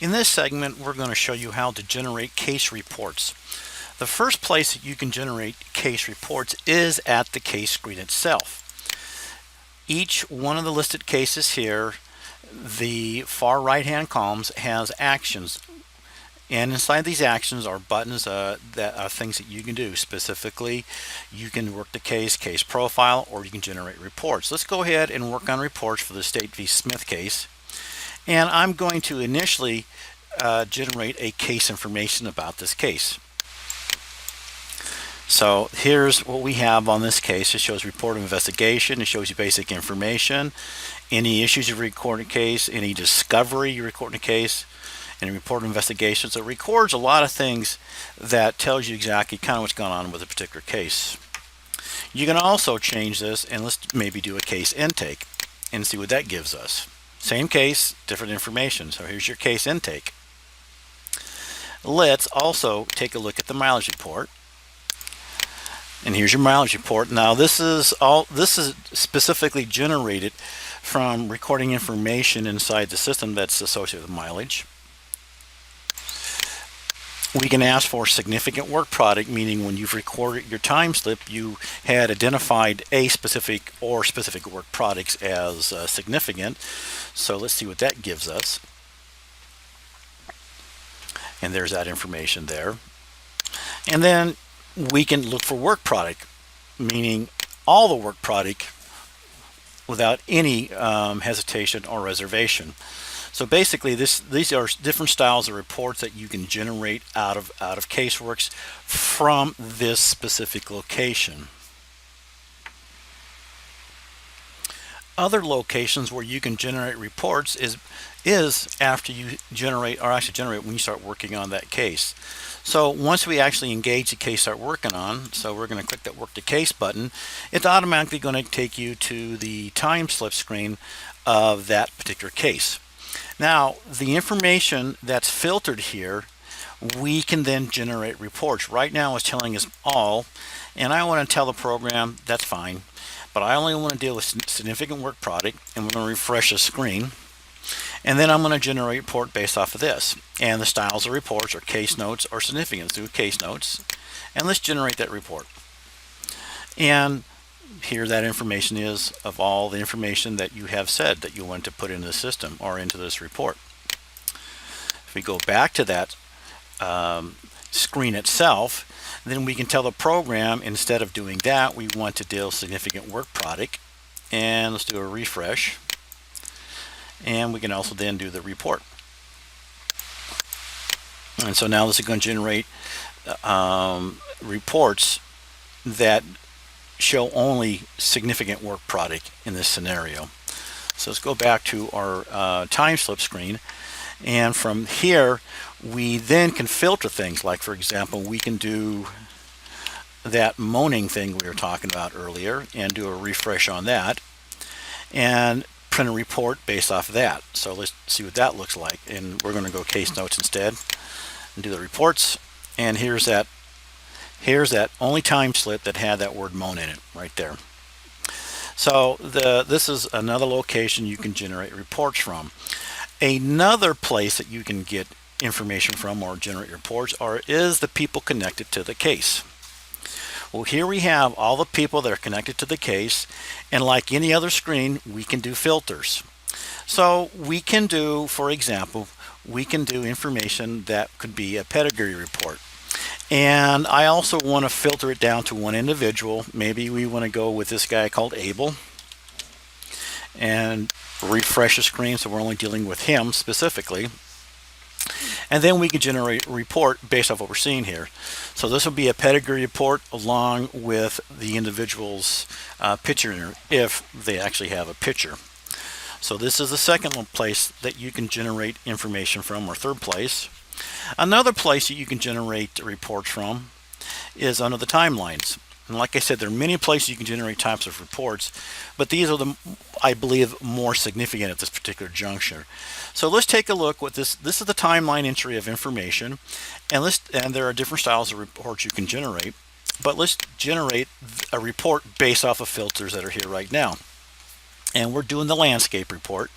In this segment, we're going to show you how to generate case reports. The first place that you can generate case reports is at the case screen itself. Each one of the listed cases here, the far right-hand columns, has actions. And inside these actions are buttons that are things that you can do. Specifically, you can work the case profile, or you can generate reports. Let's go ahead and work on reports for the State v. Smith case. And I'm going to initially generate a case information about this case. So here's what we have on this case. It shows report of investigation. It shows you basic information, any issues you record in a case, any discovery you record in a case, and a report of investigation. So it records a lot of things that tells you exactly kind of what's going on with a particular case. You can also change this, and let's maybe do a case intake and see what that gives us. Same case, different information. So here's your case intake. Let's also take a look at the mileage report. And here's your mileage report. Now this is specifically generated from recording information inside the system that's associated with mileage. We can ask for significant work product, meaning when you've recorded your time slip, you had identified a specific or specific work products as significant. So let's see what that gives us. And there's that information there. And then we can look for work product, meaning all the work product without any hesitation or reservation. So basically, these are different styles of reports that you can generate out of CaseWorks from this specific location. Other locations where you can generate reports is after you generate, or actually generate when you start working on that case. So once we actually engage the case start working on, so we're going to click that work the case button, it's automatically going to take you to the time slip screen of that particular case. Now, the information that's filtered here, we can then generate reports. Right now it's telling us all, and I want to tell the program that's fine, but I only want to deal with significant work product, and we're going to refresh the screen. And then I'm going to generate a report based off of this. And the styles of reports are case notes or significance. Do case notes. And let's generate that report. And here that information is of all the information that you have said that you want to put into the system or into this report. If we go back to that screen itself, then we can tell the program, instead of doing that, we want to deal significant work product. And let's do a refresh. And we can also then do the report. And so now this is going to generate reports that show only significant work product in this scenario. So let's go back to our time slip screen, and from here we then can filter things, like for example we can do that moaning thing we were talking about earlier and do a refresh on that and print a report based off of that. So let's see what that looks like, and we're going to go case notes instead and do the reports. And here's that only time slip that had that word moan in it right there. So this is another location you can generate reports from. Another place that you can get information from or generate reports is the people connected to the case. Well, here we have all the people that are connected to the case, and like any other screen, we can do filters. So we can do, for example, we can do information that could be a pedigree report. And I also want to filter it down to one individual. Maybe we want to go with this guy called Abel and refresh the screen so we're only dealing with him specifically. And then we can generate a report based off what we're seeing here. So this will be a pedigree report along with the individual's picture, if they actually have a picture. So this is the second place that you can generate information from, or third place. Another place that you can generate reports from is under the timelines. And like I said, there are many places you can generate types of reports, but these are the, I believe, more significant at this particular juncture. So let's take a look what this is the timeline entry of information, and there are different styles of reports you can generate, but let's generate a report based off of filters that are here right now. And we're doing the landscape report,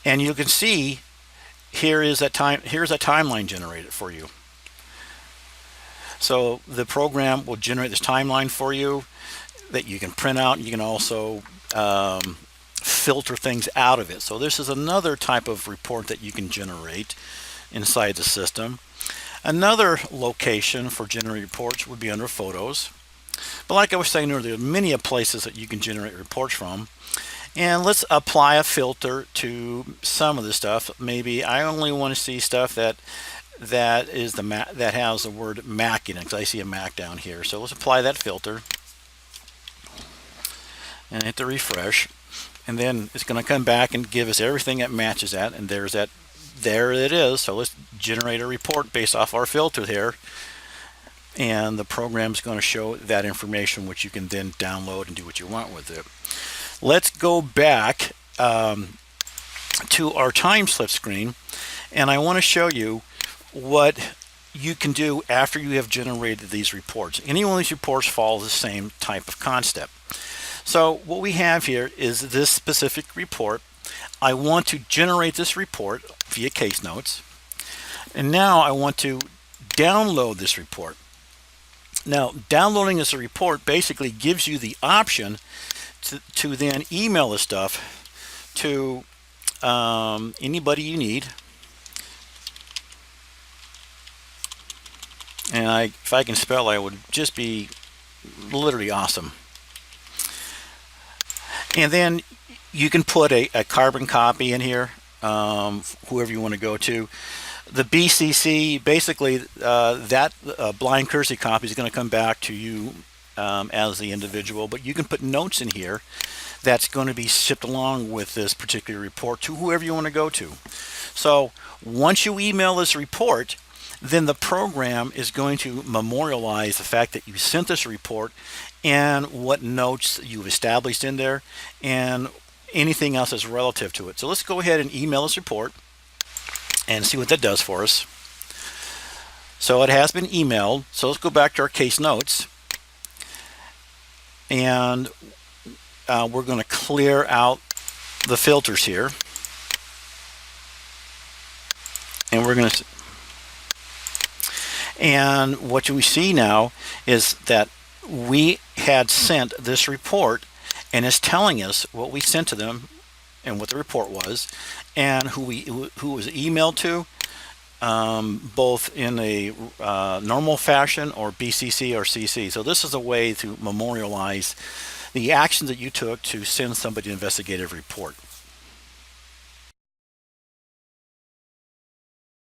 and you can see here's a timeline generated for you. So the program will generate this timeline for you that you can print out. You can also filter things out of it. So this is another type of report that you can generate inside the system. Another location for generating reports would be under photos. But like I was saying earlier, there are many places that you can generate reports from. And let's apply a filter to some of the stuff. Maybe I only want to see stuff that is that has the word Mac in it, because I see a Mac down here. So let's apply that filter and hit the refresh, and then it's going to come back and give us everything that matches that. And there it is. So let's generate a report based off our filter here, and the program's going to show that information, which you can then download and do what you want with it. Let's go back to our time slip screen, and I want to show you what you can do after you have generated these reports. Any one of these reports follows the same type of concept. So what we have here is this specific report. I want to generate this report via case notes, and now I want to download this report. Now, downloading this report basically gives you the option to then email this stuff to anybody you need. And if I can spell, I would just be literally awesome. And then you can put a carbon copy in here, whoever you want to go to. The BCC, basically, that blind courtesy copy is going to come back to you as the individual, but you can put notes in here that's going to be shipped along with this particular report to whoever you want to go to. So once you email this report, then the program is going to memorialize the fact that you sent this report and what notes you've established in there and anything else that's relative to it. So let's go ahead and email this report and see what that does for us. So it has been emailed. So let's go back to our case notes, and we're going to clear out the filters here, and we're going to, and what we see now is that we had sent this report, and it's telling us what we sent to them and what the report was, and who was emailed to, both in a normal fashion or BCC or CC. So this is a way to memorialize the actions that you took to send somebody an investigative report.